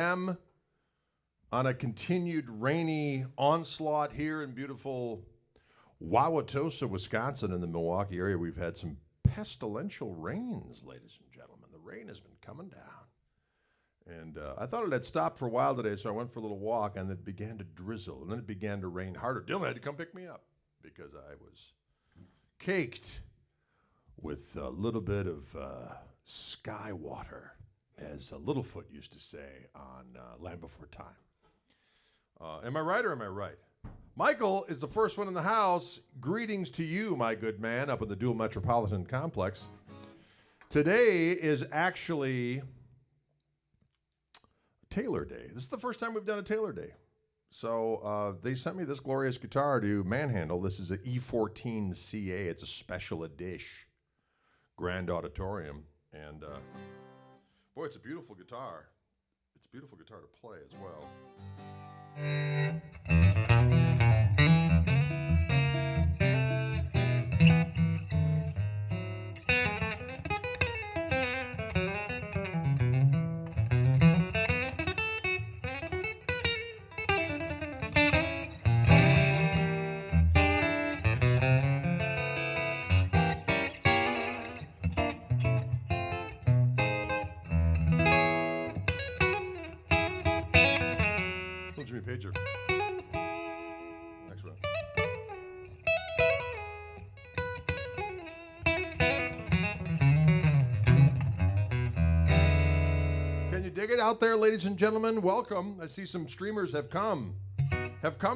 On a continued rainy onslaught here in beautiful Wauwatosa, Wisconsin, in the Milwaukee area. We've had some pestilential rains, ladies and gentlemen. The rain has been coming down. And I thought it had stopped for a while today, so I went for a little walk, and it began to drizzle, and then it began to rain harder. Dylan had to come pick me up because I was caked with a little bit of sky water, as Littlefoot used to say on Land Before Time. Am I right or am I right? Michael is the first one in the house. Greetings to you, my good man, up in the Dual Metropolitan Complex. Today is actually Taylor Day. This is the first time we've done a Taylor Day. So they sent me this glorious guitar to manhandle. This is an E14CA. It's a special edition Grand Auditorium. And boy, it's a beautiful guitar. It's a beautiful guitar to play as well. Jimmy Pager. Next one. Can you dig it out there, ladies and gentlemen? Welcome. I see some streamers have come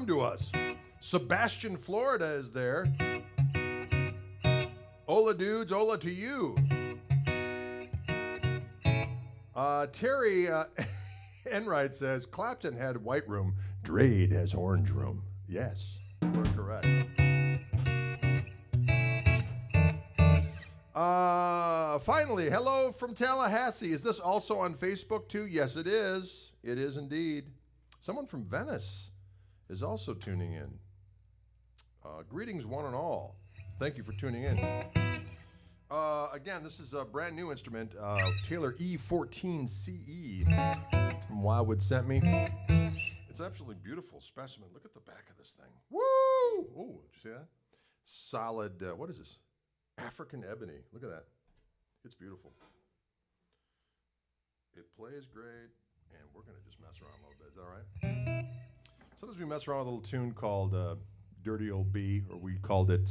to us. Sebastian, Florida is there. Hola, dudes. Hola to you. Terry Enright says, Clapton had white room, Drade has orange room. Yes, we're correct. Finally, hello from Tallahassee. Is this also on Facebook too? Yes, it is. It is indeed. Someone from Venice is also tuning in. Greetings, one and all. Thank you for tuning in. Again, this is a brand new instrument, Taylor E14CE. From Wildwood sent me. It's absolutely beautiful specimen. Look at the back of this thing. Woo! Oh, did you see that? Solid, what is this? African ebony. Look at that. It's beautiful. It plays great, and we're going to just mess around a little bit. Is that all right? Sometimes we mess around with a little tune called Dirty Old B, or we called it,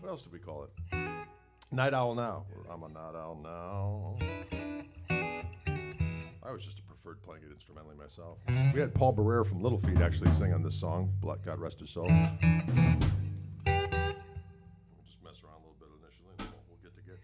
what else did we call it? Night Owl Now. I'm a night owl now. I was just a preferred playing it instrumentally myself. We had Paul Barrera from Little Feat actually sing on this song, God rest his soul. We'll just mess around a little bit initially, and then we'll get to get.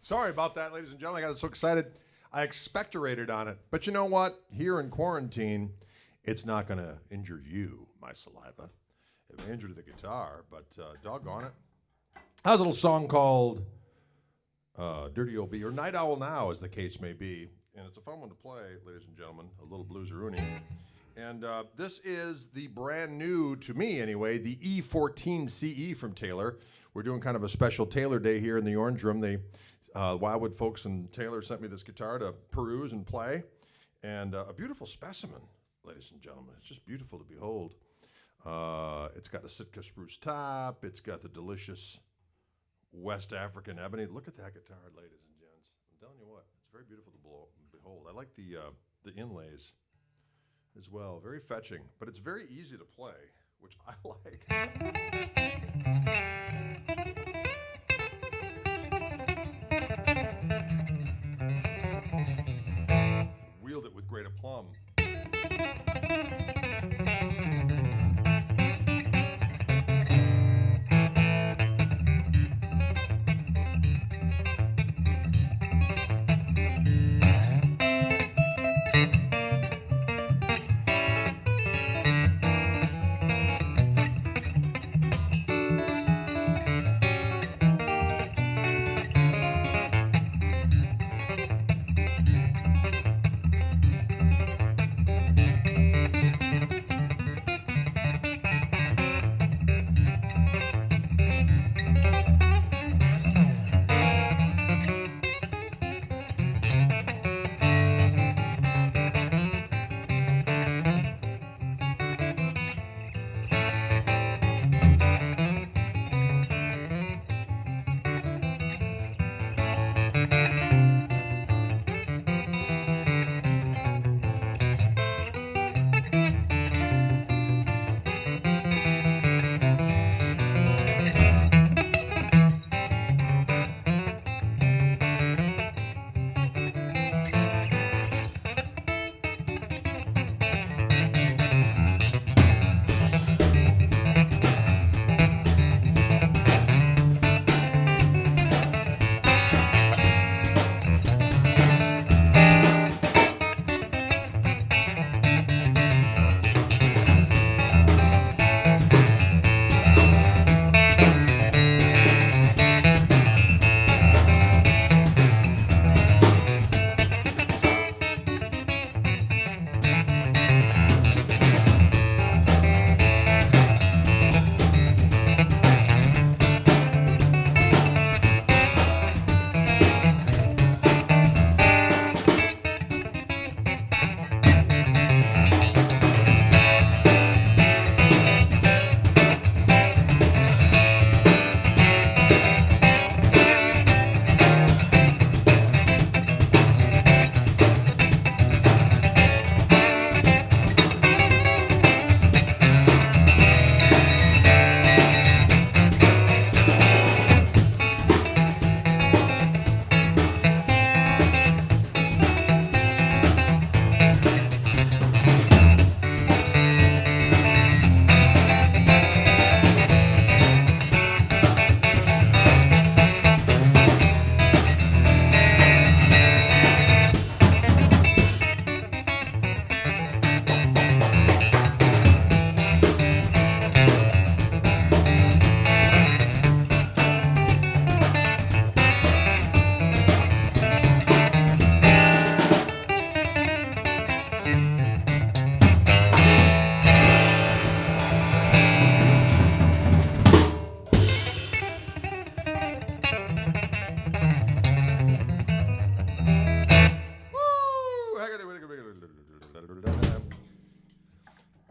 Sorry about that, ladies and gentlemen. I got so excited. I expectorated on it. But you know what? Here in quarantine, it's not going to injure you, my saliva. It may injure the guitar, but doggone it. How's a little song called Dirty Old Bee, or Night Owl Now, as the case may be. And it's a fun one to play, ladies and gentlemen, a little blues-a-rooney. And this is the brand new, to me anyway, the E14CE from Taylor. We're doing kind of a special Taylor Day here in the Orange Room. The Wildwood folks and Taylor sent me this guitar to peruse and play. And a beautiful specimen, ladies and gentlemen. It's just beautiful to behold. It's got a Sitka spruce top. It's got the delicious West African ebony. Look at that guitar, ladies and gents. I'm telling you what, it's very beautiful to behold. I like the inlays as well. Very fetching, but it's very easy to play, which I like. Wield it with great aplomb.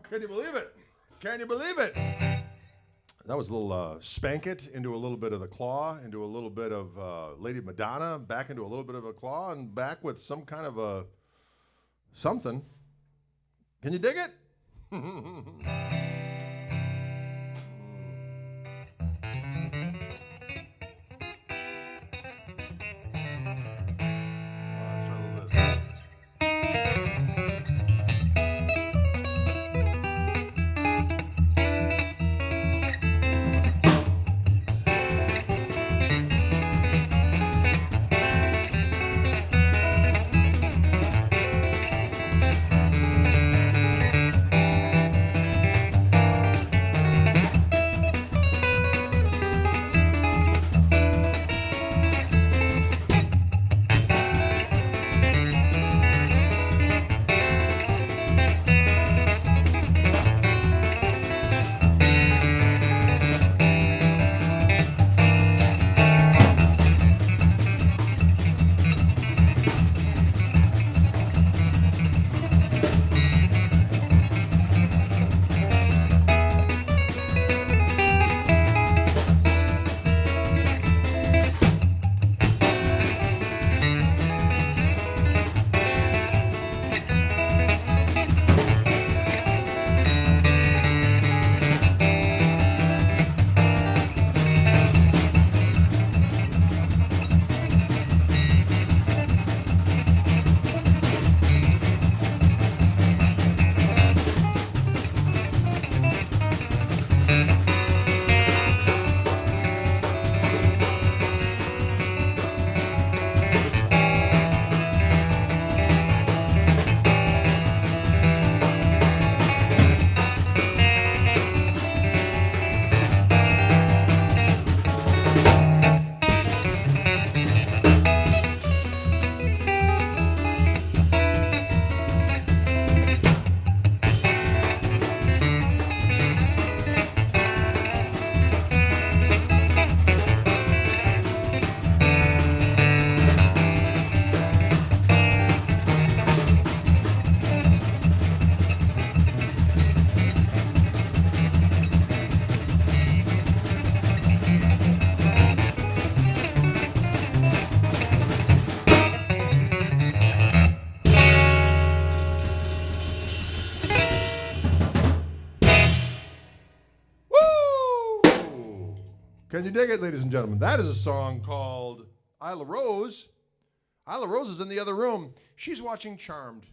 Can you believe it? Can you believe it? That was a little Spank It into a little bit of the Claw, into a little bit of Lady Madonna, back into a little bit of a Claw, and back with some kind of a something. Can you dig it? Can you dig it, ladies and gentlemen? That is a song called Isla Rose. Isla Rose is in the other room. She's watching Charmed.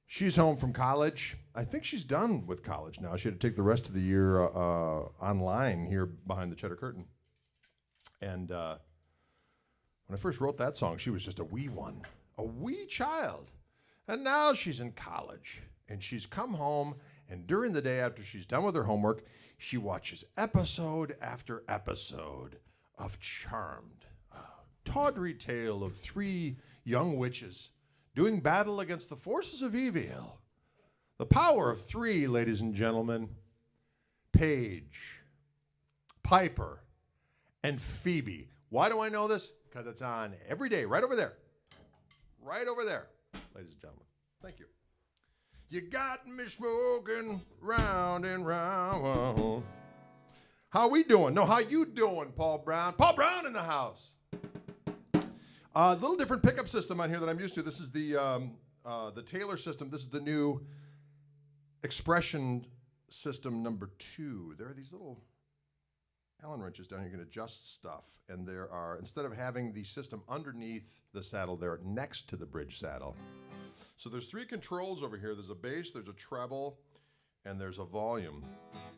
She's home from college. I think she's done with college now. She had to take the rest of the year online here behind the cheddar curtain. And when I first wrote that song, she was just a wee one, a wee child. And now she's in college. And she's come home, and during the day after she's done with her homework, she watches episode after episode of Charmed. A tawdry tale of 3 young witches doing battle against the forces of evil. The power of 3, ladies and gentlemen. Paige, Piper, and Phoebe. Why do I know this? Because it's on every day, right over there. Right over there, ladies and gentlemen. Thank you. You got me smoking round and round. How we doing? No, how you doing, Paul Brown? Paul Brown in the house. A little different pickup system on here that I'm used to. This is the Taylor system. This is the new expression system number 2. There are these little Allen wrenches down here. You can adjust stuff. And there are, instead of having the system underneath the saddle, they're next to the bridge saddle. So there's 3 controls over here. There's a bass, there's a treble, and there's a volume.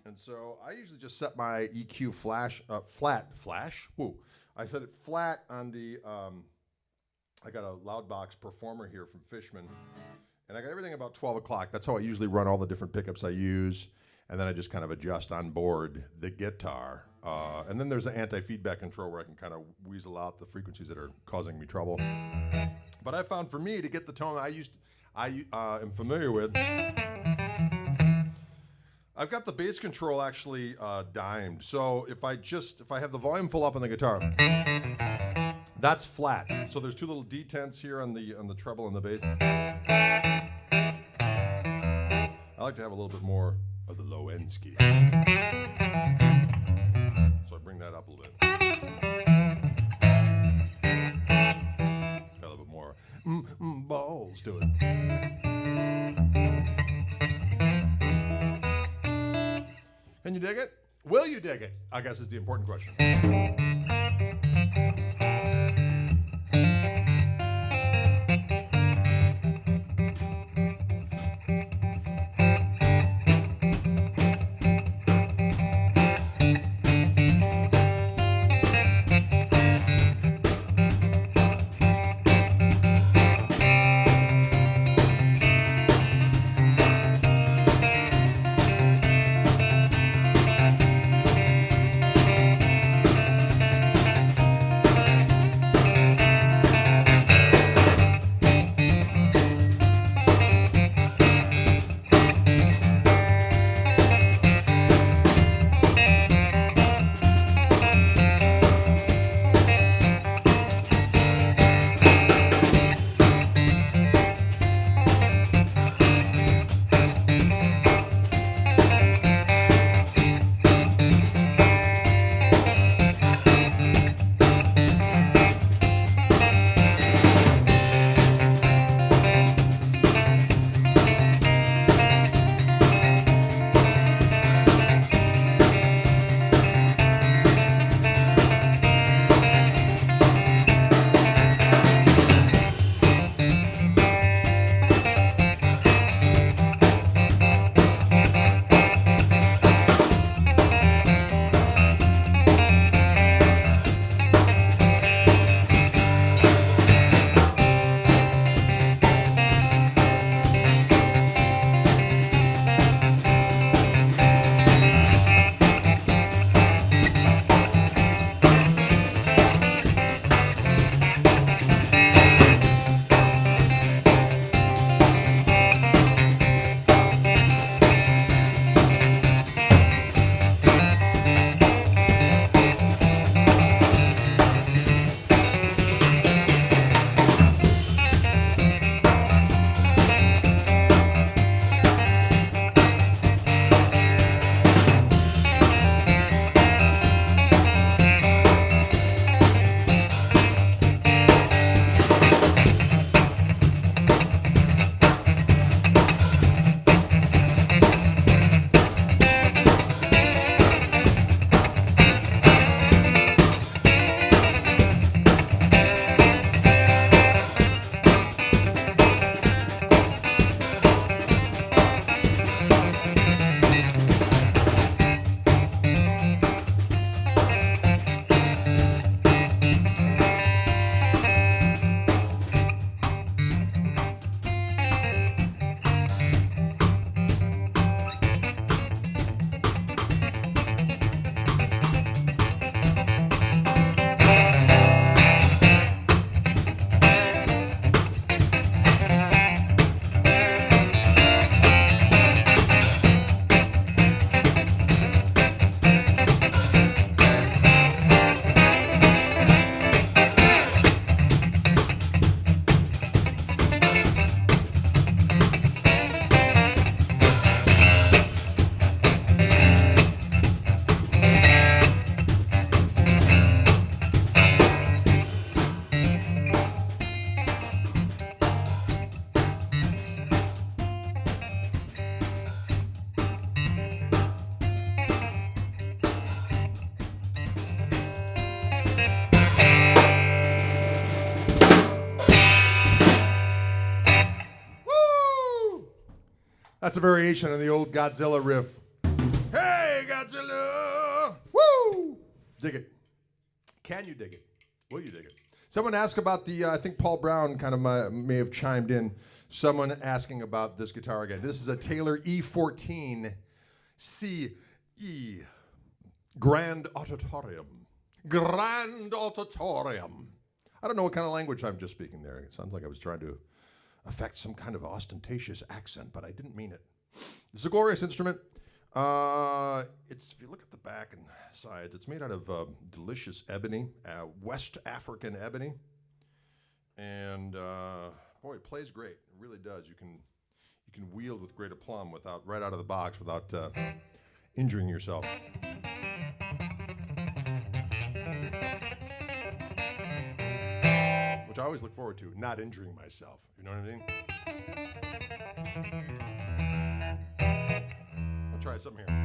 And so I usually just set my EQ flash. Woo. I set it flat on the, I got a Loudbox Performer here from Fishman. And I got everything about 12 o'clock. That's how I usually run all the different pickups I use. And then I just kind of adjust on board the guitar. And then there's an anti-feedback control where I can kind of weasel out the frequencies that are causing me trouble. But I found for me to get the tone I am familiar with, I've got the bass control actually dimed. So if I have the volume full up on the guitar, that's flat. So there's 2 little detents here on the treble and the bass. I like to have a little bit more of the low end ski. So I bring that up a little bit. Got a little bit more balls to it. Can you dig it? Will you dig it? I guess is the important question. That's a variation on the old Godzilla riff. Hey, Godzilla! Woo! Dig it. Can you dig it? Will you dig it? Someone asked about the, I think Paul Brown kind of may have chimed in. Someone asking about this guitar again. This is a Taylor E14 CE. Grand Auditorium. Grand Auditorium. I don't know what kind of language I'm just speaking there. It sounds like I was trying to affect some kind of ostentatious accent, but I didn't mean it. It's a glorious instrument. If you look at the back and sides, it's made out of delicious ebony, West African ebony. And boy, it plays great. It really does. You can wield with great aplomb right out of the box without injuring yourself. Which I always look forward to, not injuring myself. You know what I mean? I'll try something here.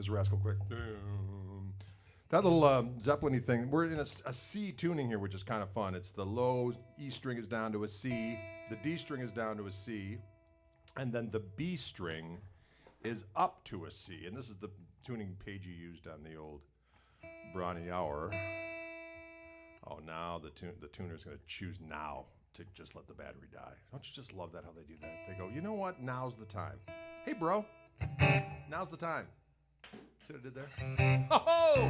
Rascal quick. That little Zeppelin-y thing, we're in a C tuning here, which is kind of fun. It's the low E string is down to a C, the D string is down to a C, and then the B string is up to a C. And this is the tuning page you used on the old Brawny Hour. Oh, now the tuner's going to choose now to just let the battery die. Don't you just love that, how they do that? They go, you know what? Now's the time. Hey, bro. Now's the time. See what I did there? Oh!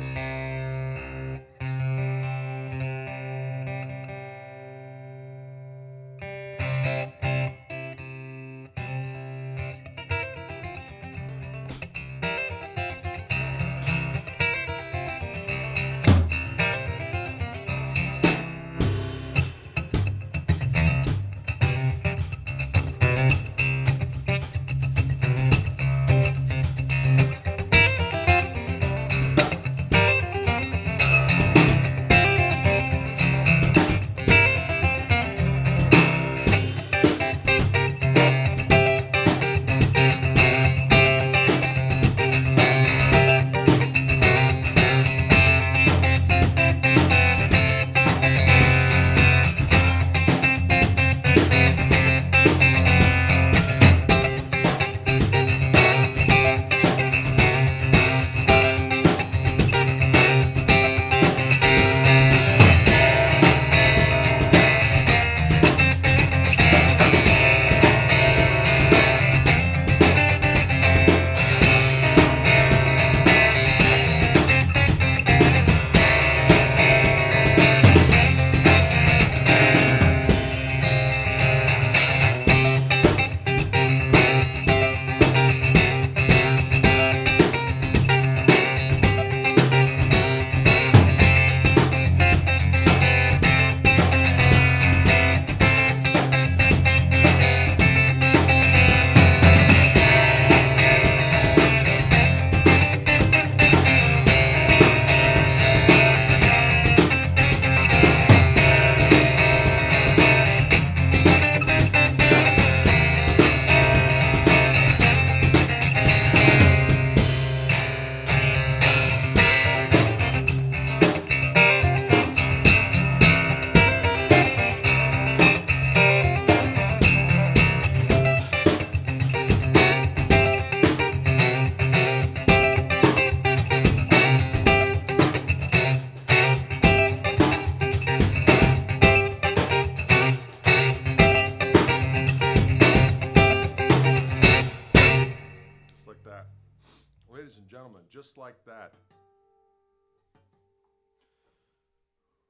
gentlemen, just like that.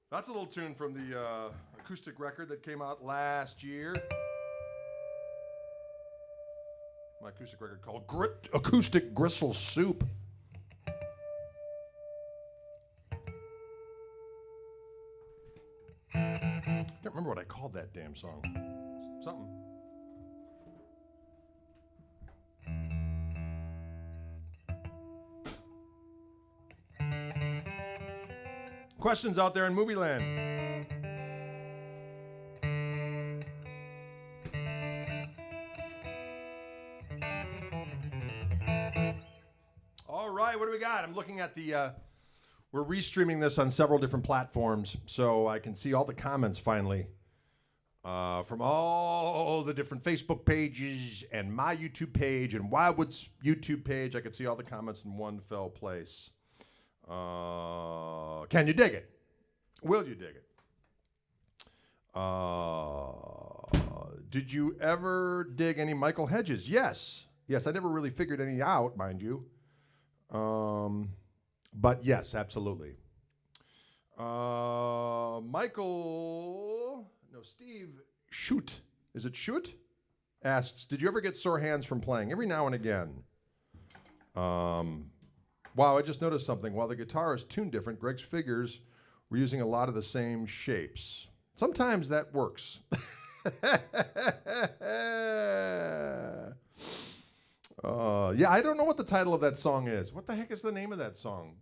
That's a little tune from the acoustic record that came out last year. My acoustic record called Acoustic Gristle Soup. I can't remember what I called that damn song. Something. Questions out there in movie land? All right, what do we got? I'm looking at the, we're restreaming this on several different platforms, so I can see all the comments finally from all the different Facebook pages and my YouTube page and Wildwood's YouTube page. I can see all the comments in one fell place. Can you dig it? Will you dig it? Did you ever dig any Michael Hedges? Yes. Yes, I never really figured any out, mind you. But yes, absolutely. Steve Shoot. Is it Shoot? Asks, did you ever get sore hands from playing? Every now and again. Wow, I just noticed something. While the guitar is tuned different, Greg's figures were using a lot of the same shapes. Sometimes that works. Yeah, I don't know what the title of that song is. What the heck is the name of that song?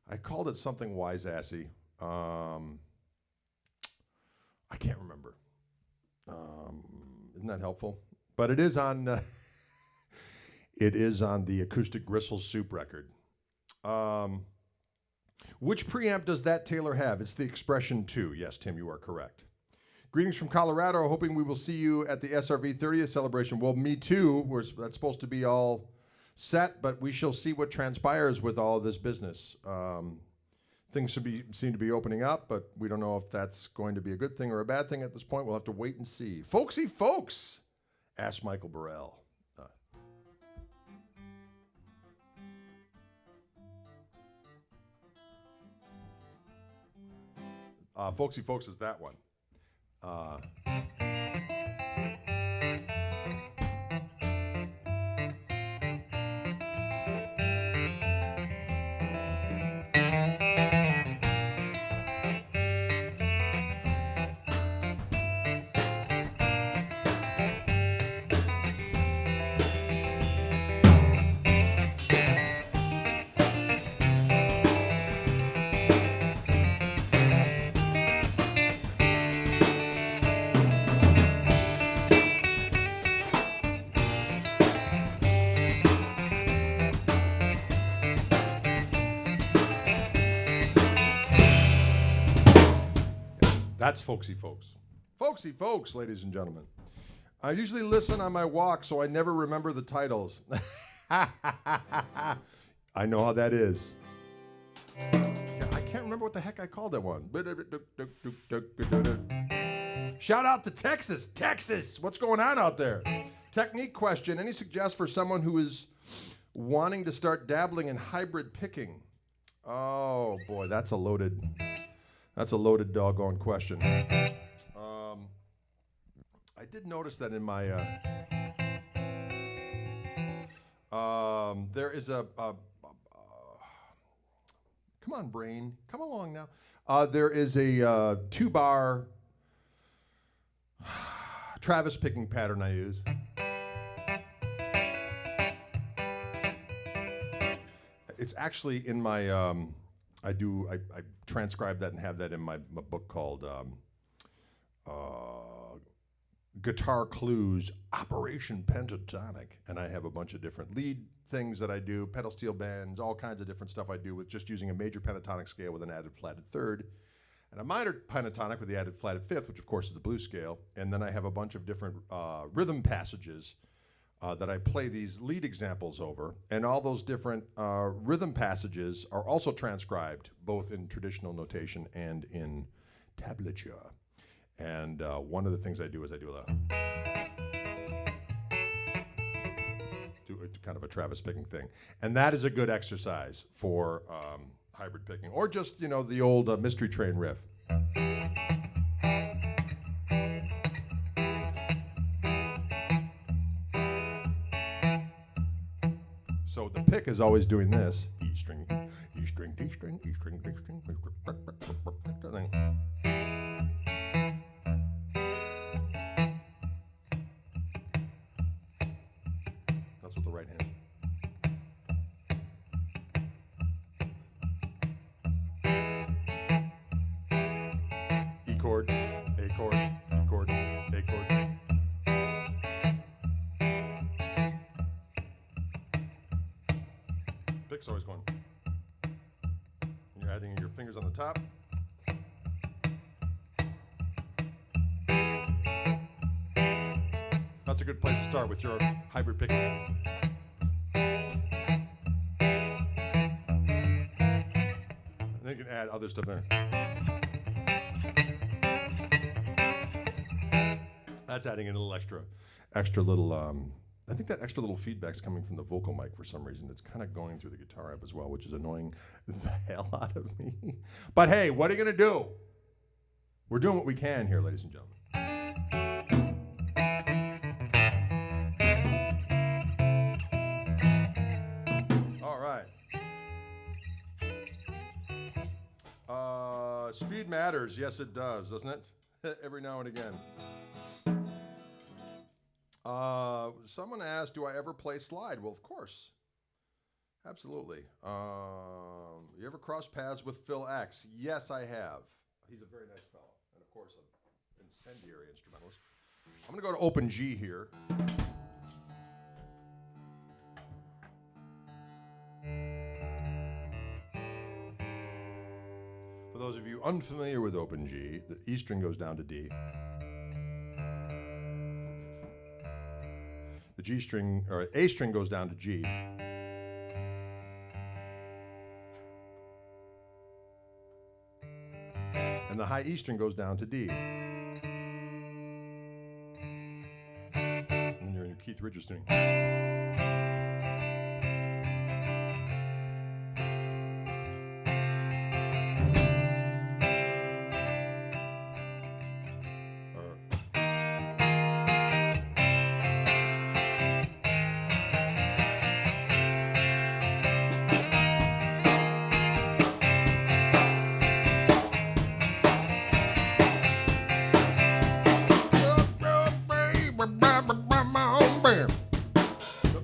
I called it something wise-assy. I can't remember. Isn't that helpful? But it is on... It is on the Acoustic Gristle Soup record. Which preamp does that Taylor have? It's the Expression 2. Yes, Tim, you are correct. Greetings from Colorado. Hoping we will see you at the SRV 30th celebration. Well, me too. That's supposed to be all set, but we shall see what transpires with all of this business. Things seem to be opening up, but we don't know if that's going to be a good thing or a bad thing at this point. We'll have to wait and see. Folksy folks, asked Michael Burrell. Folksy folks is that one. That's Folksy Folks. Folksy Folks, ladies and gentlemen. I usually listen on my walk, so I never remember the titles. I know how that is. I can't remember what the heck I called that one. Shout out to Texas. Texas, what's going on out there? Technique question. Any suggestions for someone who is wanting to start dabbling in hybrid picking? Oh, boy, that's a loaded doggone question. I did notice that in my, there is a come on, brain, come along now. There is a 2-bar Travis picking pattern I use. It's actually in my, I transcribe that and have that in my book called Guitar Clues Operation Pentatonic. And I have a bunch of different lead things that I do, pedal steel bends, all kinds of different stuff I do with just using a major pentatonic scale with an added flatted third, and a minor pentatonic with the added flatted fifth, which of course is the blues scale. And then I have a bunch of different rhythm passages that I play these lead examples over, and all those different rhythm passages are also transcribed both in traditional notation and in tablature. And one of the things I do is I do do kind of a Travis picking thing. And that is a good exercise for hybrid picking, or just, you know, the old Mystery Train riff. So the pick is always doing this. E string, E string, D string, E string, D string, that's with the right hand. E chord, A chord, E chord, A chord. Pick's always going. And you're adding your fingers on the top. That's a good place to start with your hybrid picking. And then you can add other stuff there. That's adding in a little extra little, I think that extra little feedback's coming from the vocal mic for some reason. It's kind of going through the guitar amp as well, which is annoying the hell out of me. But hey, what are you going to do? We're doing what we can here, ladies and gentlemen. All right. Speed matters. Yes, it does, doesn't it? Every now and again. Someone asked, do I ever play slide? Well, of course. Absolutely. You ever cross paths with Phil X? Yes, I have. He's a very nice fellow. And of course, an incendiary instrumentalist. I'm going to go to open G here. For those of you unfamiliar with open G, the E string goes down to D. The G string, or A string goes down to G. And the high E string goes down to D. And you're in your Keith Richards string.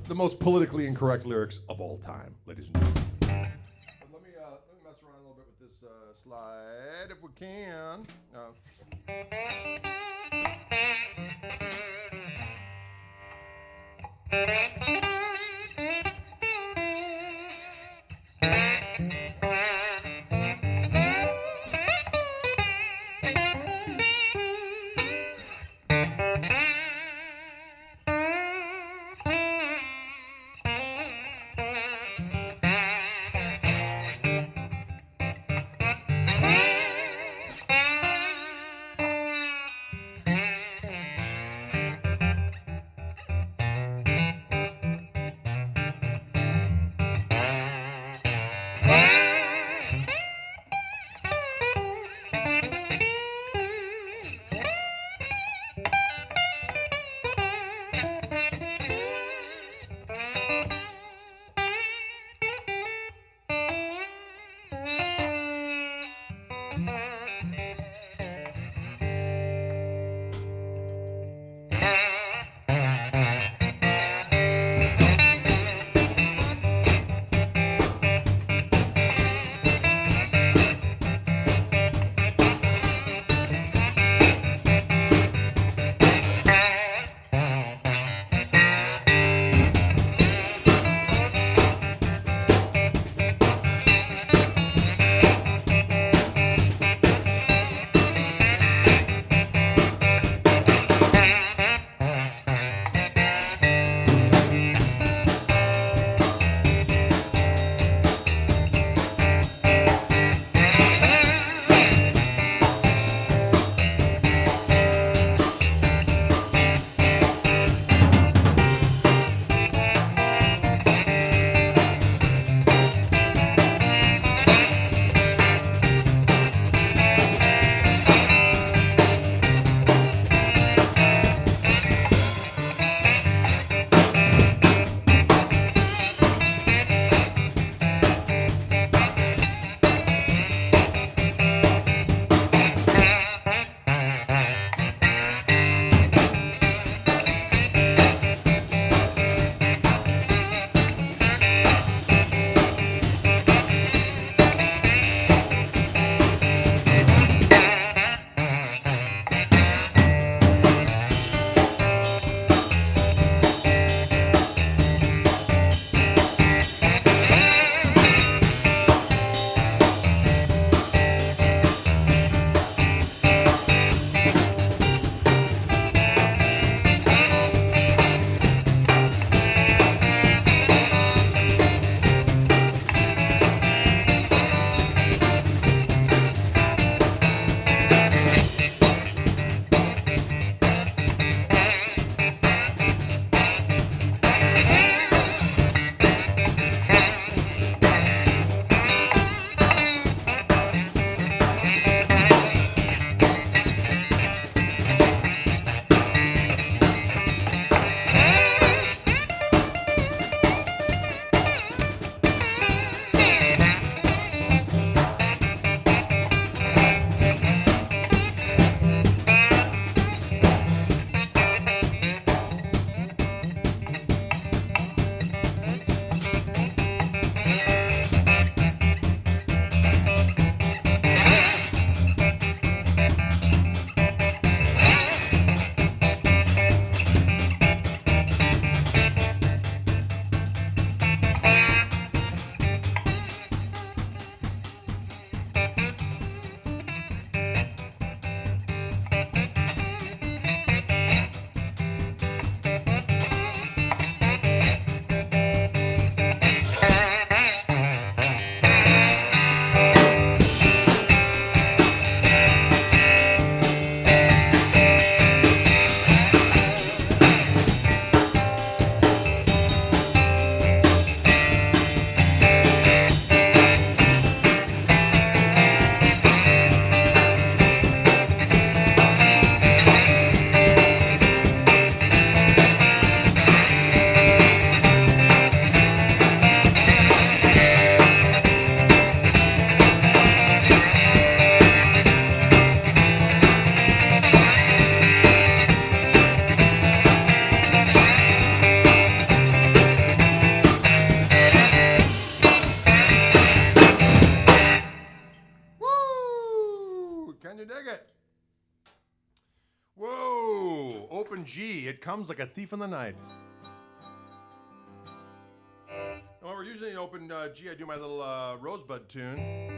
The most politically incorrect lyrics of all time, ladies and gentlemen. But let me mess around a little bit with this slide, if we can. G. It comes like a thief in the night. And when we're usually in open G, I do my little Rosebud tune.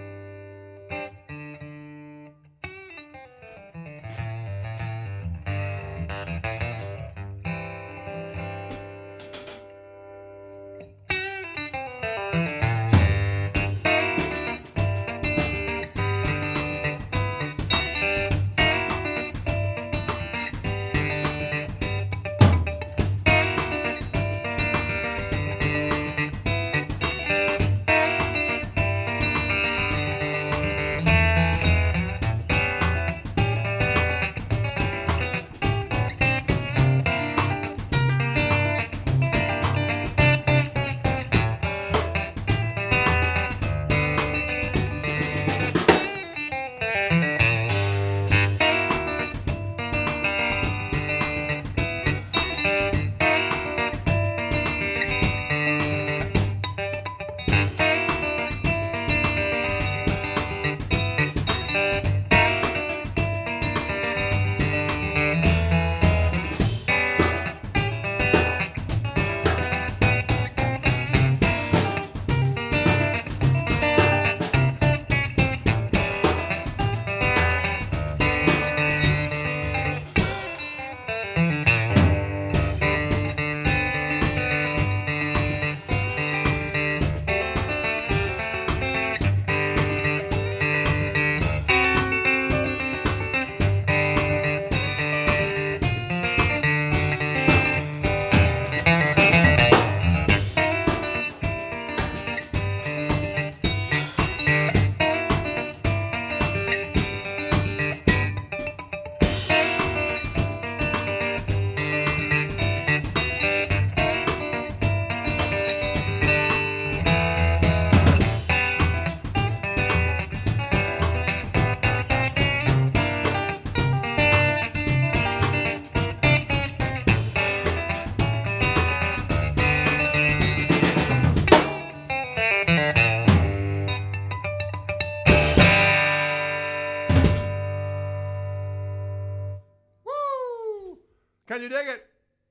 Can you dig it?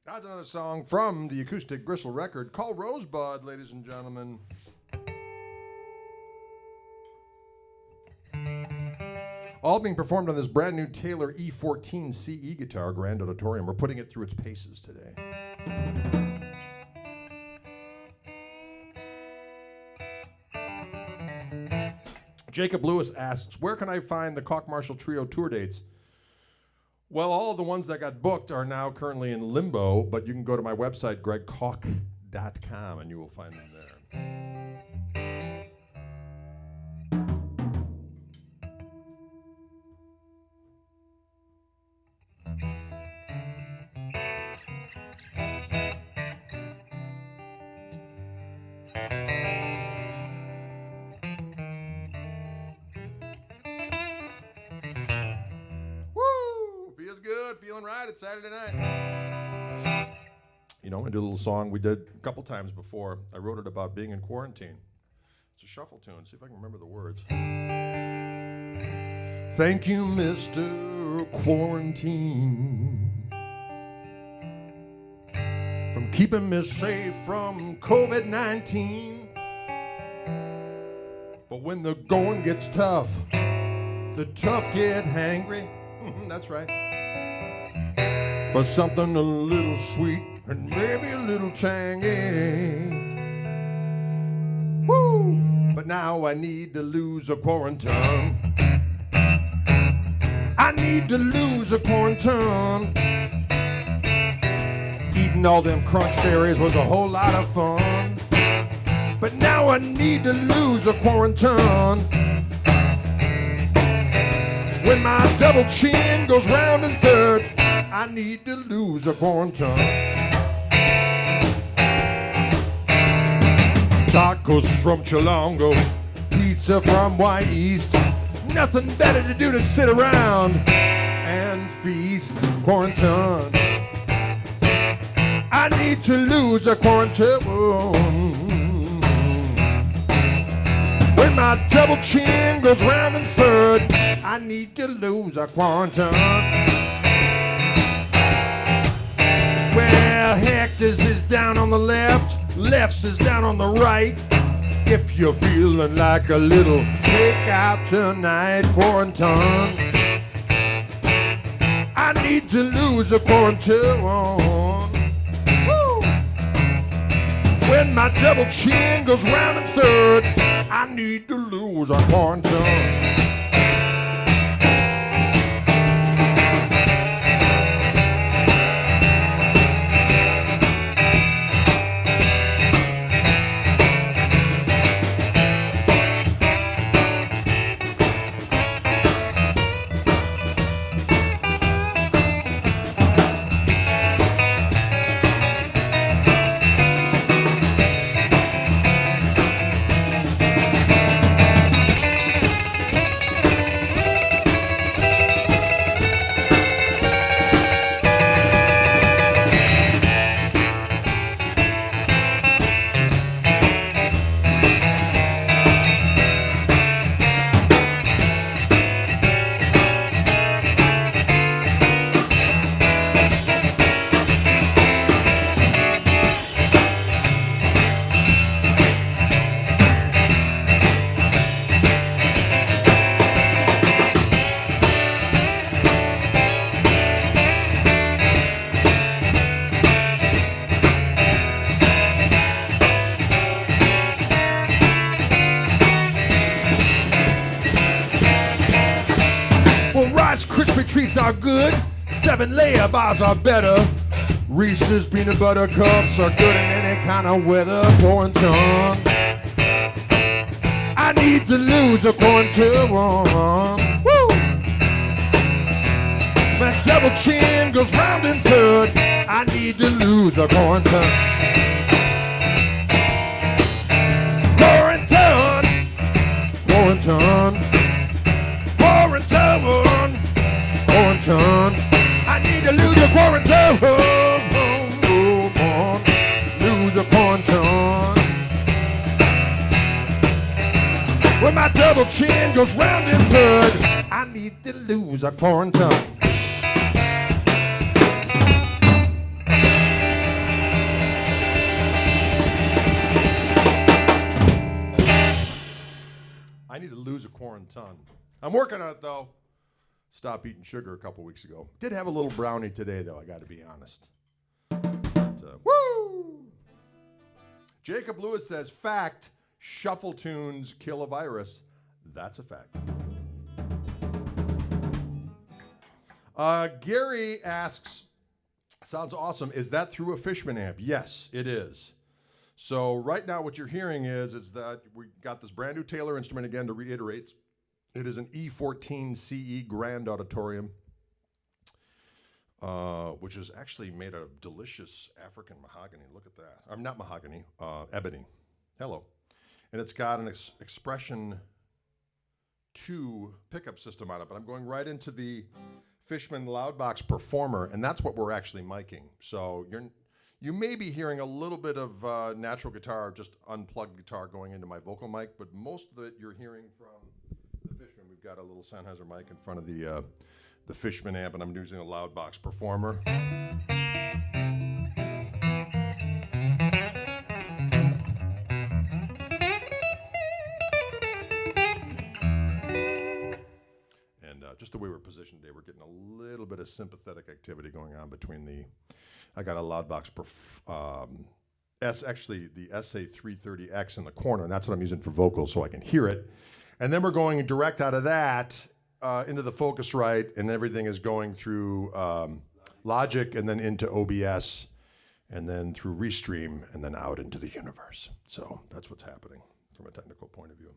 That's another song from the Acoustic Gristle record called Rosebud, ladies and gentlemen. All being performed on this brand new Taylor E14 CE guitar, Grand Auditorium. We're putting it through its paces today. Jacob Lewis asks, where can I find the Koch Marshall Trio tour dates? Well, all the ones that got booked are now currently in limbo, but you can go to my website, gregkoch.com, and you will find them there. Feeling right, it's Saturday night. You know, I'm going to do a little song we did a couple times before. I wrote it about being in quarantine. It's a shuffle tune. See if I can remember the words. Thank you, Mr. Quarantine, from keeping me safe from COVID-19. But when the going gets tough, the tough get hangry. That's right. For something a little sweet and maybe a little tangy. Woo! But now I need to lose a quarantine. I need to lose a quarantine. Eating all them crunch berries was a whole lot of fun. But now I need to lose a quarantine. When my double chin goes round and third, I need to lose a quarantine. Tacos from Chilongo, pizza from White East. Nothing better to do than sit around and feast. Quarantine. I need to lose a quarantine. When my double chin goes round and third, I need to lose a quarantine. Rectors is down on the left, lefts is down on the right. If you're feeling like a little takeout tonight, quarantine, I need to lose a quarantine. Woo! When my double chin goes round and third, I need to lose a quarantine. Crispy treats are good, 7-layer bars are better. Reese's peanut butter cups are good in any kind of weather. Quarantine, I need to lose a quarantine. Woo! My double chin goes round and third, I need to lose a quarantine. Quarantine, quarantine, quarantine. Quarantine, I need to lose a quarantine. Lose a quarantine. When my double chin goes round and third, I need to lose a quarantine. I need to lose a quarantine. I'm working on it though. Stopped eating sugar a couple weeks ago. Did have a little brownie today, though, I got to be honest. But, woo! Jacob Lewis says, fact, shuffle tunes kill a virus. That's a fact. Gary asks, sounds awesome. Is that through a Fishman amp? Yes, it is. So right now what you're hearing is that we got this brand new Taylor instrument, again, to reiterate. It is an E14 CE Grand Auditorium, which is actually made out of delicious African mahogany. Look at that. I'm not mahogany, ebony. Hello. And it's got an Expression 2 pickup system on it, but I'm going right into the Fishman Loudbox Performer, and that's what we're actually miking. So you may be hearing a little bit of natural guitar, just unplugged guitar going into my vocal mic, but most of it you're hearing from the Fishman. We've got a little Sennheiser mic in front of the Fishman amp, and I'm using a Loudbox Performer. And just the way we're positioned today, we're getting a little bit of sympathetic activity going on between I got a Loudbox actually the SA330X in the corner, and that's what I'm using for vocals so I can hear it. And then we're going direct out of that into the Focusrite, and everything is going through Logic and then into OBS and then through Restream and then out into the universe. So that's what's happening from a technical point of view.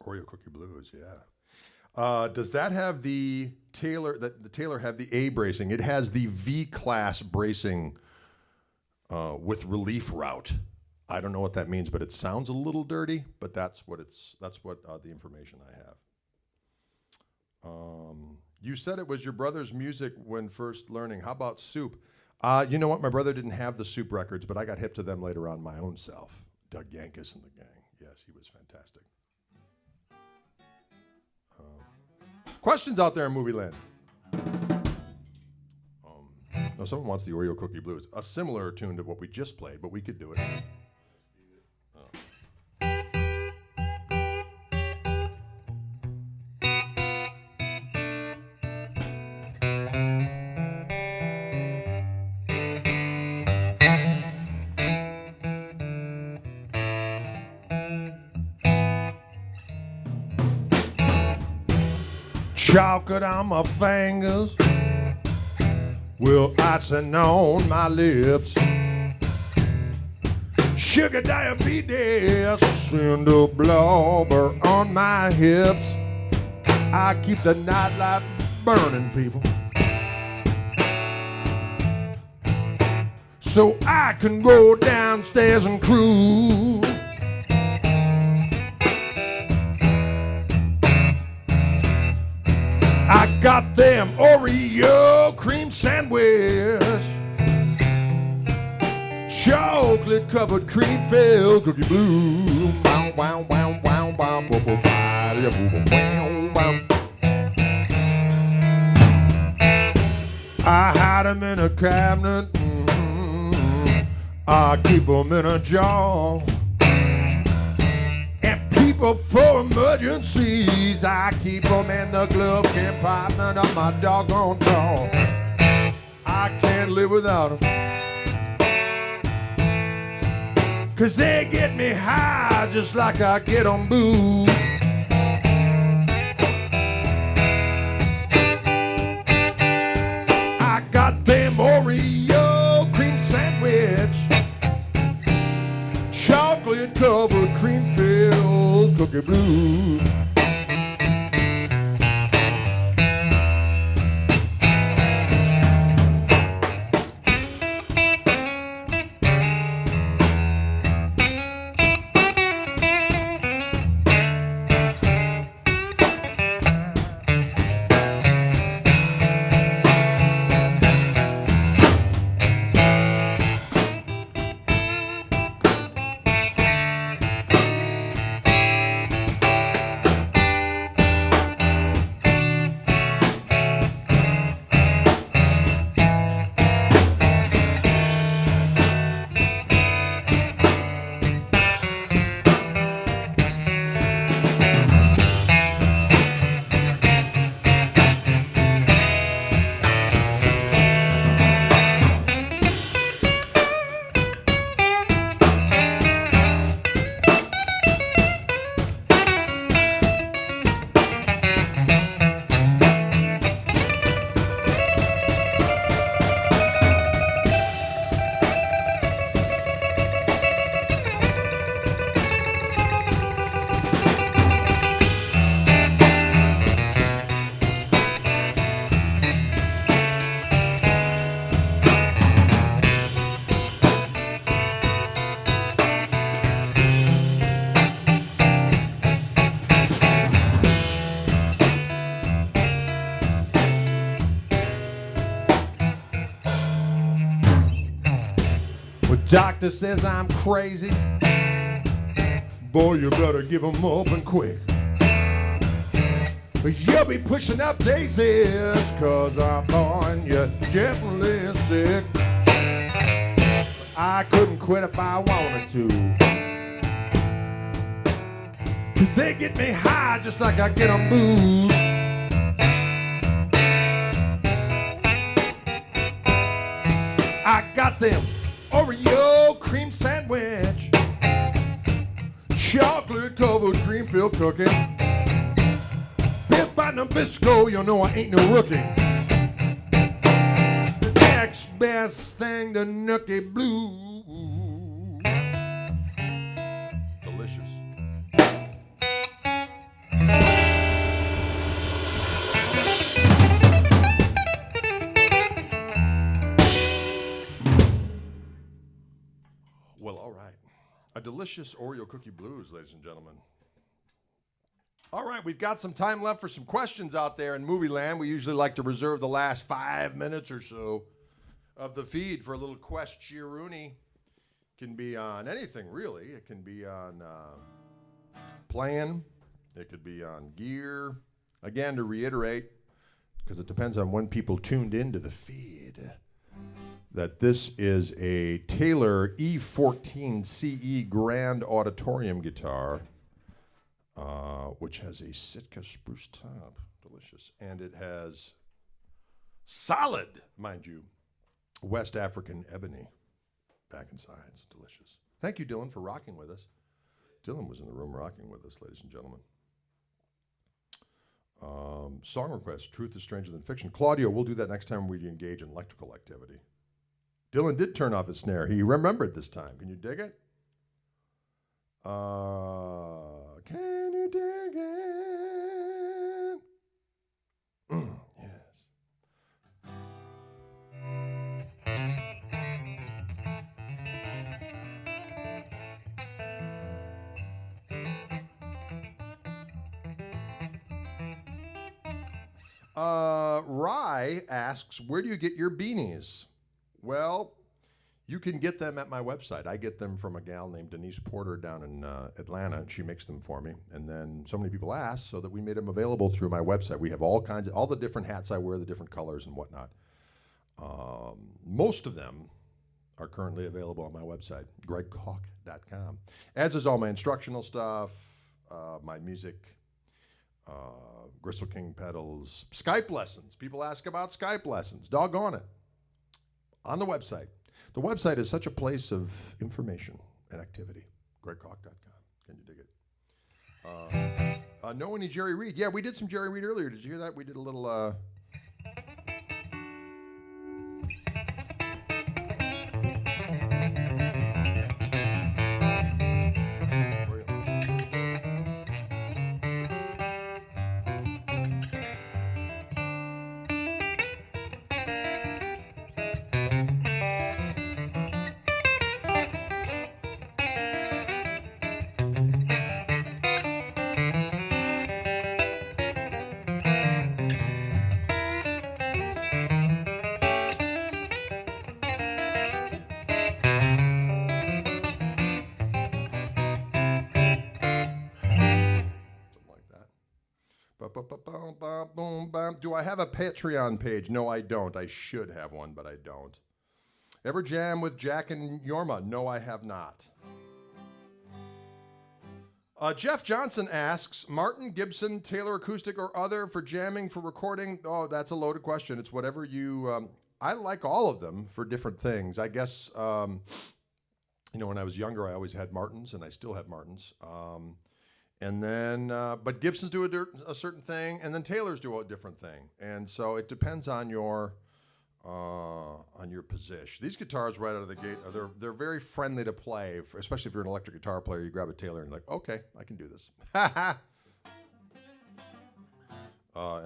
Oreo Cookie Blues, yeah. Does that have the Taylor have the A bracing? It has the V-class bracing with relief route. I don't know what that means, but it sounds a little dirty, but that's what the information I have. You said it was your brother's music when first learning. How about Soup? You know what? My brother didn't have the Soup records, but I got hip to them later on my own self. Doug Yankus and the gang. Yes, he was fantastic. Questions out there in Movie Land? No, someone wants the Oreo Cookie Blues. A similar tune to what we just played, but we could do it. Chocolate on my fingers, with icing on my lips. Sugar diabetes and a blubber on my hips. I keep the nightlight burning, people, so I can go downstairs and cruise. I got them Oreo cream sandwich, chocolate covered cream filled cookie blue. Wow, wow, wow, wow, wow, wow, wow. I hide them in a cabinet, I keep them in a jar. People for emergencies, I keep them in the glove compartment of my doggone car. I can't live without them, 'cause they get me high just like I get on booze. I got them Oreo cream sandwich, chocolate covered cream filled cookie blue. Doctor says I'm crazy. Boy, you better give him up and quick. You'll be pushing up daisies, 'cause I'm on you definitely sick. I couldn't quit if I wanted to, 'cause they get me high just like I get on booze. I got them Oreo cream sandwich, chocolate covered cream filled cookie. Bit by Nabisco, you know I ain't no rookie. The next best thing to Nookie Blue. Delicious. Well, all right. A delicious Oreo Cookie Blues, ladies and gentlemen. All right, we've got some time left for some questions out there in movie land. We usually like to reserve the last 5 minutes or so of the feed for a little question-rooney. Can be on anything, really. It can be on playing. It could be on gear. Again, to reiterate, because it depends on when people tuned into the feed. that this is a Taylor E14 CE Grand Auditorium guitar, which has a Sitka spruce top. Delicious. And it has solid, mind you, West African ebony back and sides. Delicious. Thank you, Dylan, for rocking with us. Dylan was in the room rocking with us, ladies and gentlemen. Song request, Truth is Stranger Than Fiction. Claudio, we'll do that next time we engage in electrical activity. Dylan did turn off his snare. He remembered this time. Can you dig it? Can you dig it? Yes. Rye asks, where do you get your beanies? Well, you can get them at my website. I get them from a gal named Denise Porter down in Atlanta, and she makes them for me. And then so many people asked, so that we made them available through my website. We have all the different hats I wear, the different colors and whatnot. Most of them are currently available on my website, gregkoch.com. As is all my instructional stuff, my music, Gristle King pedals, Skype lessons. People ask about Skype lessons. Doggone it. On the website. The website is such a place of information and activity. gregkoch.com. Can you dig it? Know any Jerry Reed? Yeah, we did some Jerry Reed earlier. Did you hear that? We did a little... Do I have a Patreon page? No, I don't. I should have one, but I don't. Ever jam with Jack and Yorma? No, I have not. Jeff Johnson asks, Martin, Gibson, Taylor Acoustic, or other for jamming, for recording? Oh, that's a loaded question. It's whatever you... I like all of them for different things. I guess, when I was younger, I always had Martins, and I still have Martins. And then, but Gibsons do a certain thing, and then Taylors do a different thing. And so it depends on your position. These guitars right out of the gate, they're very friendly to play, especially if you're an electric guitar player. You grab a Taylor and you're like, okay, I can do this. And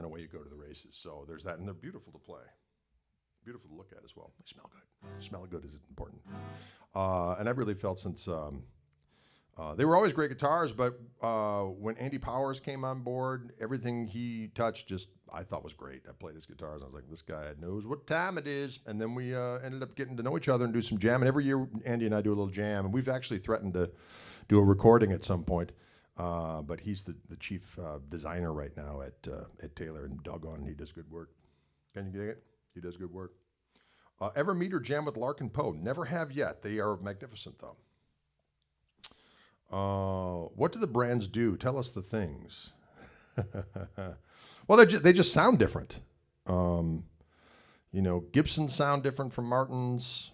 away you go to the races. So there's that, and they're beautiful to play. Beautiful to look at as well. They smell good. Smell good is important. And I really felt since... they were always great guitars, but when Andy Powers came on board, everything he touched I thought was great. I played his guitars, and I was like, this guy knows what time it is. And then we ended up getting to know each other and do some jamming. Every year, Andy and I do a little jam, and we've actually threatened to do a recording at some point. But he's the chief designer right now at Taylor, and doggone, he does good work. Can you dig it? He does good work. Ever meet or jam with Larkin Poe? Never have yet. They are magnificent, though. What do the brands do? Tell us the things. Well, they just sound different. Gibsons sound different from Martins.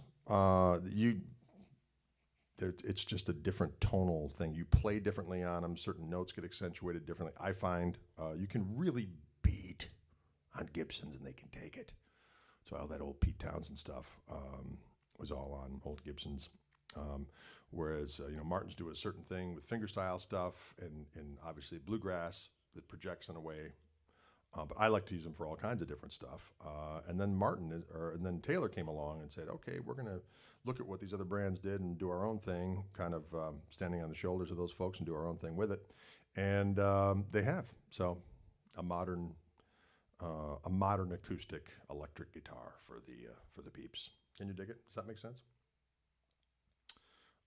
It's just a different tonal thing. You play differently on them. Certain notes get accentuated differently. I find you can really beat on Gibsons, and they can take it. So all that old Pete Townsend stuff was all on old Gibsons. Whereas, Martins do a certain thing with fingerstyle stuff and obviously bluegrass that projects in a way. But I like to use them for all kinds of different stuff. And then Taylor came along and said, okay, we're going to look at what these other brands did and do our own thing, kind of standing on the shoulders of those folks and do our own thing with it. And they have. So a modern acoustic electric guitar for the peeps. Can you dig it? Does that make sense?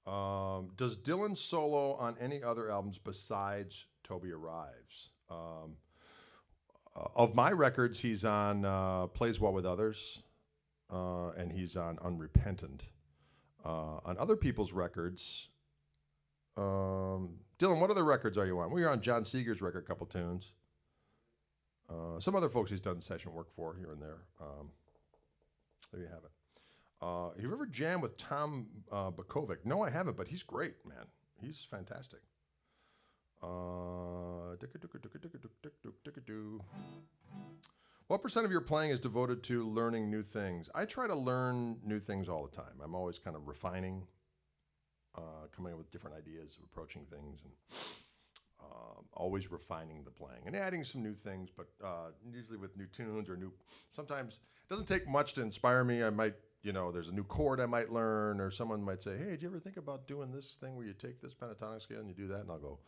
Does Dylan solo on any other albums besides Toby Arrives? Of my records, he's on Plays Well With Others, and he's on Unrepentant. On other people's records, Dylan, what other records are you on? We were on John Seeger's record, a couple tunes. Some other folks he's done session work for here and there. There you have it. Have you ever jammed with Tom Bakovic? No, I haven't, but he's great, man. He's fantastic. What percent of your playing is devoted to learning new things? I try to learn new things all the time. I'm always kind of refining, coming up with different ideas of approaching things, and always refining the playing and adding some new things, but usually with new tunes or new, sometimes it doesn't take much to inspire me. I might, there's a new chord I might learn, or someone might say, hey, did you ever think about doing this thing where you take this pentatonic scale and you do that? And I'll go,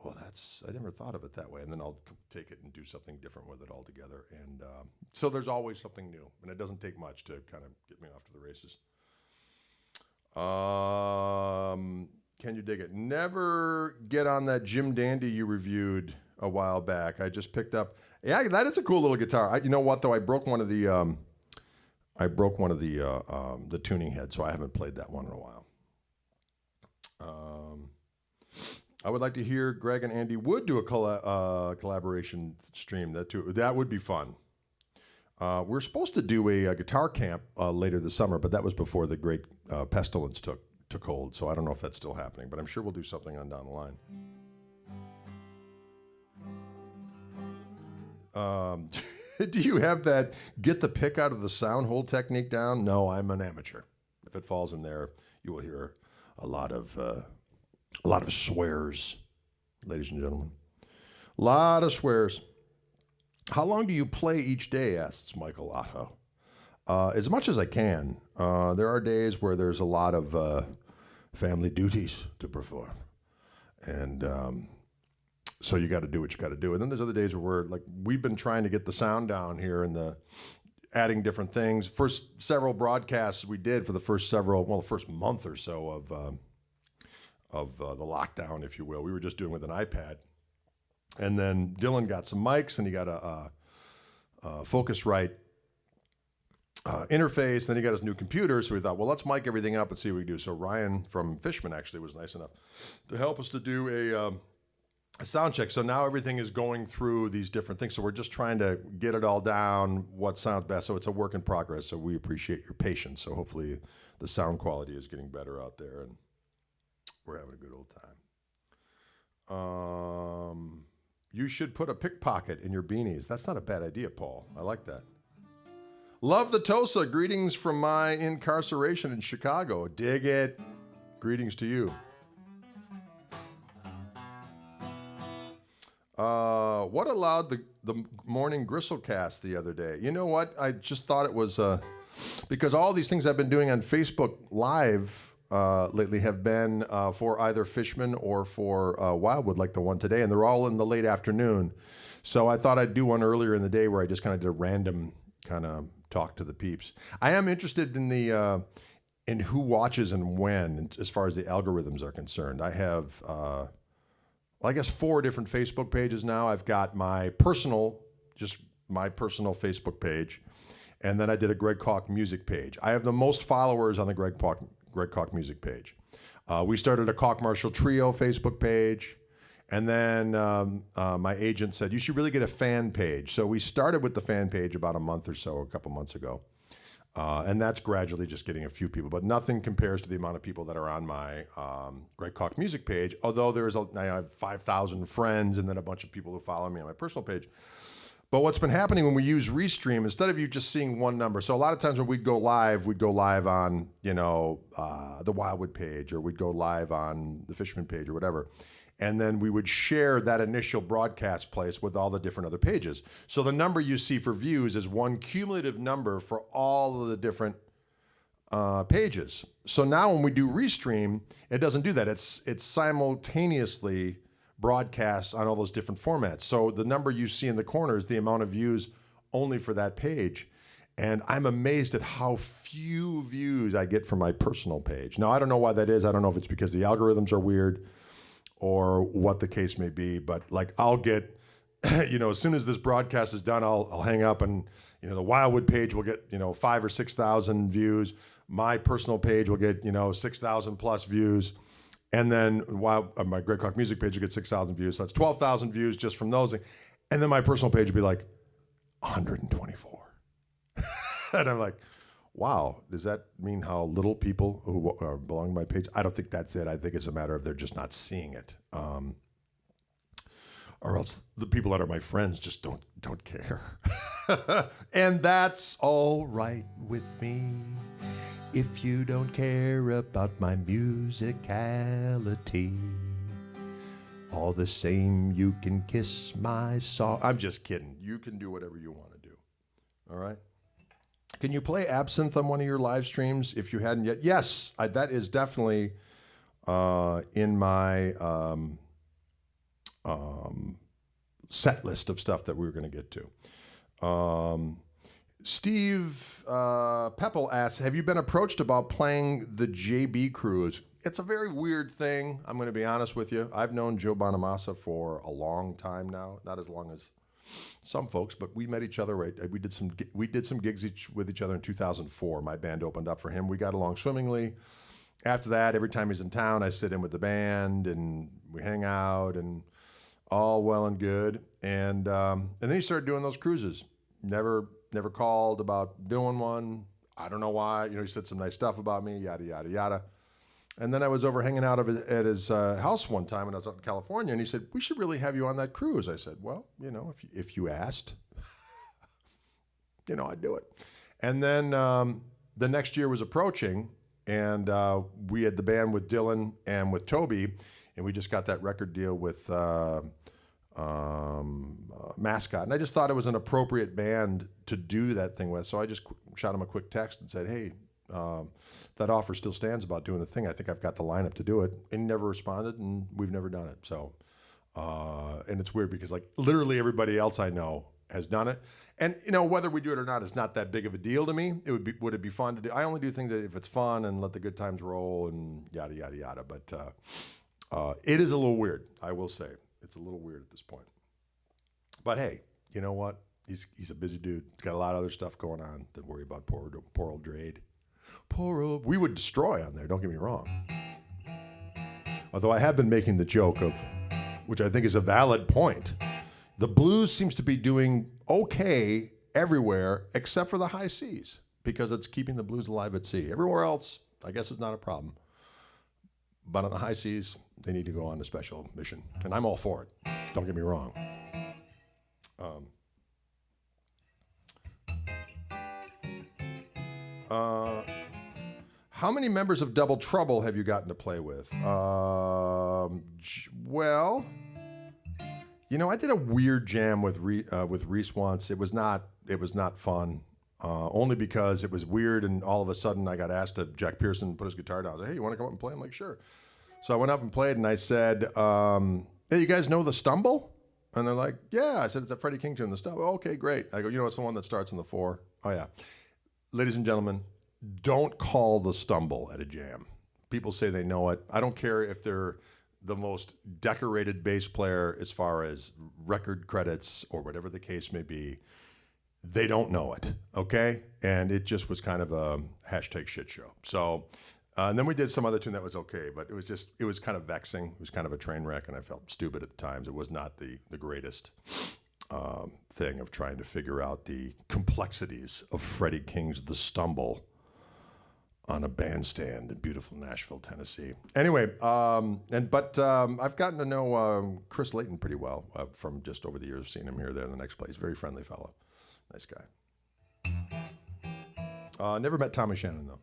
well, I never thought of it that way. And then I'll take it and do something different with it altogether. And so there's always something new, and it doesn't take much to kind of get me off to the races. Can you dig it? Never get on that Jim Dandy you reviewed a while back. I just picked up. Yeah, that is a cool little guitar. You know what though? I broke one of the the tuning heads, so I haven't played that one in a while. I would like to hear Greg and Andy Wood do a collaboration stream. That would be fun. We're supposed to do a guitar camp later this summer, but that was before the great pestilence took hold, so I don't know if that's still happening, but I'm sure we'll do something on down the line. Do you have that get the pick out of the sound hole technique down? No, I'm an amateur. If it falls in there, you will hear a lot of swears, ladies and gentlemen. A lot of swears. How long do you play each day, asks Michael Otto. As much as I can. There are days where there's a lot of family duties to perform. And so you got to do what you got to do. And then there's other days where we've been trying to get the sound down here and adding different things. First several broadcasts we did for the first month or so of the lockdown, if you will. We were just doing with an iPad. And then Dylan got some mics, and he got a Focusrite interface. Then he got his new computer, so we thought, well, let's mic everything up and see what we do. So Ryan from Fishman actually was nice enough to help us to do a sound check. So now everything is going through these different things. So we're just trying to get it all down, what sounds best. So it's a work in progress. So we appreciate your patience. So hopefully the sound quality is getting better out there, and we're having a good old time. You should put a pickpocket in your beanies. That's not a bad idea, Paul. I like that. Love the Tosa. Greetings from my incarceration in Chicago. Dig it. Greetings to you. What allowed the morning Gristlecast the other day? You know what? I just thought it was because all these things I've been doing on Facebook Live lately have been for either Fishman or for Wildwood, like the one today, and they're all in the late afternoon. So I thought I'd do one earlier in the day where I just kind of did a random kind of talk to the peeps. I am interested in the in who watches and when, as far as the algorithms are concerned. I have, I guess 4 different Facebook pages now. I've got my personal Facebook page, and then I did a Greg Koch music page. I have the most followers on the Greg Koch music page. We started a Koch Marshall Trio Facebook page, and then my agent said, you should really get a fan page. So we started with the fan page about a couple months ago. And that's gradually just getting a few people, but nothing compares to the amount of people that are on my Greg Koch music page, although I have 5,000 friends and then a bunch of people who follow me on my personal page. But what's been happening when we use Restream, instead of you just seeing one number, so a lot of times when we'd go live on, the Wildwood page, or we'd go live on the Fishman page or whatever. And then we would share that initial broadcast place with all the different other pages. So the number you see for views is one cumulative number for all of the different pages. So now when we do Restream, it doesn't do that. It's simultaneously broadcasts on all those different formats. So the number you see in the corner is the amount of views only for that page. And I'm amazed at how few views I get from my personal page. Now, I don't know why that is. I don't know if it's because the algorithms are weird or what the case may be, but I'll get as soon as this broadcast is done, I'll hang up, and the Wildwood page will get 5,000 or 6,000 views. My personal page will get 6,000 plus views, and then my Greg Koch music page will get 6,000 views. So that's 12,000 views just from those, and then my personal page will be like 124, and I'm like, wow, does that mean how little people who belong to my page? I don't think that's it. I think it's a matter of they're just not seeing it. Or else the people that are my friends just don't care. And that's all right with me. If you don't care about my musicality, all the same, you can kiss my song. I'm just kidding. You can do whatever you want to do. All right? Can you play Absinthe on one of your live streams if you hadn't yet? Yes, that is definitely in my set list of stuff that we were going to get to. Steve Peppel asks, have you been approached about playing the JB cruise? It's a very weird thing, I'm going to be honest with you. I've known Joe Bonamassa for a long time now, not as long as some folks, but we met each other. Right, we did some gigs with each other in 2004. My band opened up for him. We got along swimmingly. After that, every time he's in town, I sit in with the band and we hang out, and all well and good. And then he started doing those cruises. Never called about doing one. I don't know why. He said some nice stuff about me, yada, yada, yada. And then I was over hanging out at his house one time when I was up in California, and he said, we should really have you on that cruise. I said, well, if you asked, I'd do it. And then the next year was approaching, and we had the band with Dylan and with Toby, and we just got that record deal with Mascot. And I just thought it was an appropriate band to do that thing with. So I just shot him a quick text and said, hey, that offer still stands about doing the thing. I think I've got the lineup to do it. And he never responded, and we've never done it. So, and it's weird because literally everybody else I know has done it. And whether we do it or not is not that big of a deal to me. Would it be fun to do? I only do things if it's fun and let the good times roll and yada, yada, yada. But it is a little weird, I will say. It's a little weird at this point. But hey, you know what? He's a busy dude. He's got a lot of other stuff going on than worry about poor old Drade. We would destroy on there, don't get me wrong. Although I have been making the joke of, which I think is a valid point, the blues seems to be doing okay everywhere except for the high seas, because it's keeping the blues alive at sea. Everywhere else, I guess it's not a problem. But on the high seas, they need to go on a special mission. And I'm all for it. Don't get me wrong. How many members of Double Trouble have you gotten to play with? Well, I did a weird jam with Reese once. It was not fun. Only because it was weird, and all of a sudden I got asked to Jack Pearson put his guitar down. I said, hey, you want to come up and play? I'm like, sure. So I went up and played, and I said, hey, you guys know The Stumble? And they're like, yeah. I said, it's a Freddie King tune, The Stumble. Oh, okay, great. I go, it's the one that starts in the 4. Oh, yeah. Ladies and gentlemen, don't call The Stumble at a jam. People say they know it. I don't care if they're the most decorated bass player as far as record credits or whatever the case may be. They don't know it, okay? And it just was kind of a hashtag shit show. So, and then we did some other tune that was okay, but it was kind of vexing. It was kind of a train wreck, and I felt stupid at the times. It was not the greatest thing of trying to figure out the complexities of Freddie King's The Stumble on a bandstand in beautiful Nashville, Tennessee. Anyway, I've gotten to know Chris Layton pretty well from just over the years, seeing him here, there, in the next place. Very friendly fellow. Nice guy. Never met Tommy Shannon, though.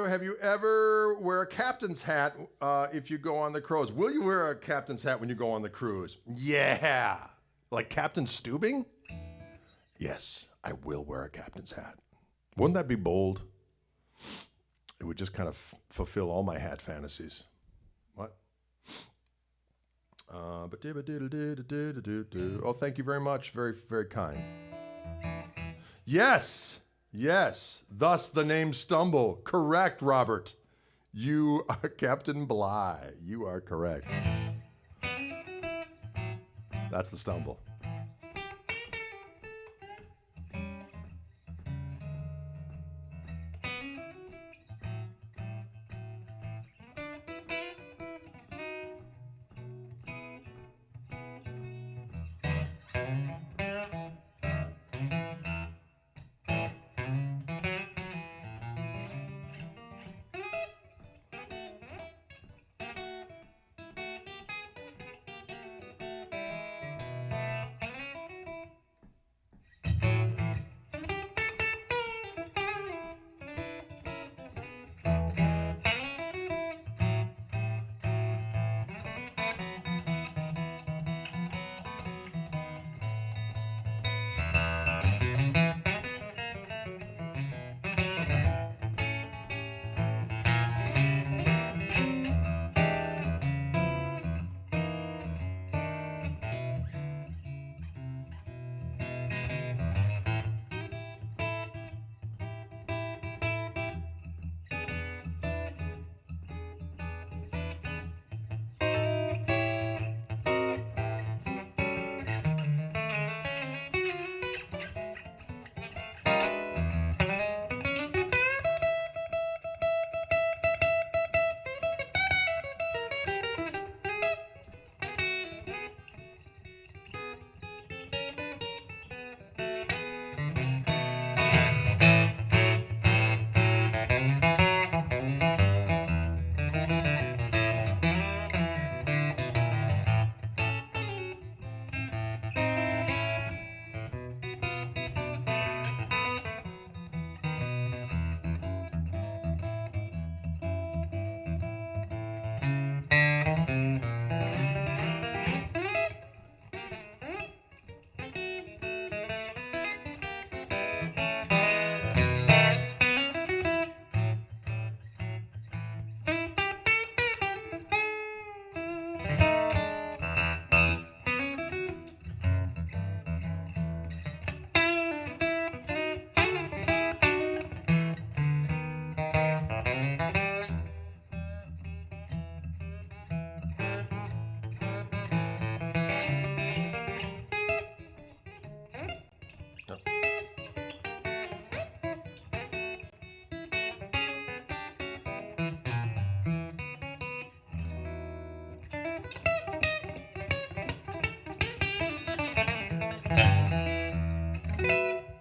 Have you ever wear a captain's hat if you go on the cruise? Will you wear a captain's hat when you go on the cruise? Yeah. Like Captain Stubing? Yes, I will wear a captain's hat. Wouldn't that be bold? It would just kind of fulfill all my hat fantasies. What? Oh, thank you very much. Very, very kind. Yes. Thus the name Stumble. Correct, Robert. You are Captain Bligh. You are correct. That's the stumble.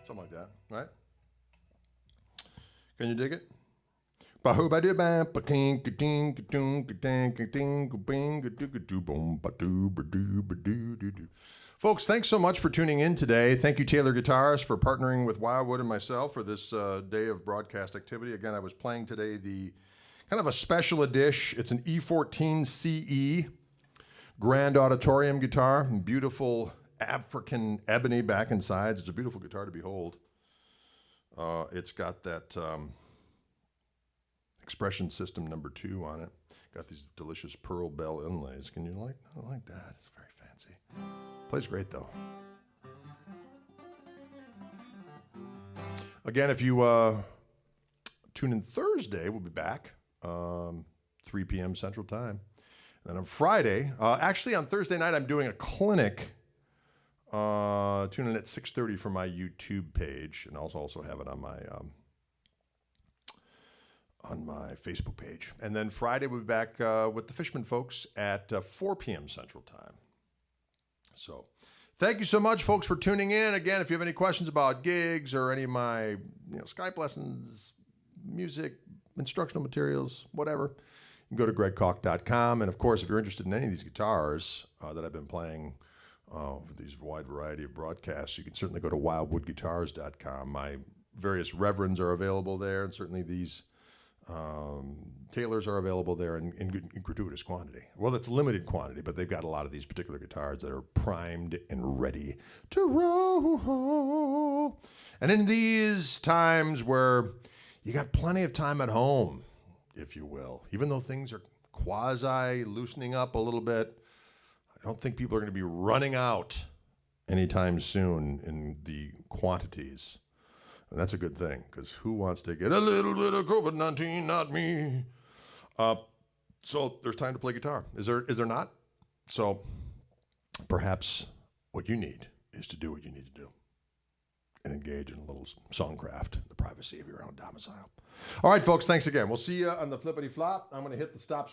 Something like that, right? Can you dig it? Folks, thanks so much for tuning in today. Thank you, Taylor Guitars, for partnering with Wildwood and myself for this day of broadcast activity. Again, I was playing today the kind of a special edition. It's an E14 CE Grand Auditorium guitar, beautiful African ebony back and sides. It's a beautiful guitar to behold. It's got that expression system number 2 on it. Got these delicious pearl bell inlays. Can you like? I like that. It's very fancy. Plays great though. Again, if you tune in Thursday, we'll be back 3 p.m. Central Time. And then on Friday, actually on Thursday night, I'm doing a clinic. Tune in at 6:30 for my YouTube page, and I'll also have it on my Facebook page. And then Friday we'll be back with the Fishman folks at 4 p.m. Central Time. So thank you so much, folks, for tuning in. Again, if you have any questions about gigs or any of my Skype lessons, music, instructional materials, whatever, you can go to gregkoch.com. And of course, if you're interested in any of these guitars that I've been playing for these wide variety of broadcasts, you can certainly go to wildwoodguitars.com. My various reverends are available there, and certainly these Taylors are available there in gratuitous quantity. Well, it's limited quantity, but they've got a lot of these particular guitars that are primed and ready to roll. And in these times where you got plenty of time at home, if you will, even though things are quasi loosening up a little bit, I don't think people are going to be running out anytime soon in the quantities. And that's a good thing, because who wants to get a little bit of COVID-19? Not me. So there's time to play guitar. Is there not? So perhaps what you need is to do what you need to do and engage in a little songcraft in the privacy of your own domicile. All right, folks, thanks again. We'll see you on the flippity flop. I'm going to hit the stop stream.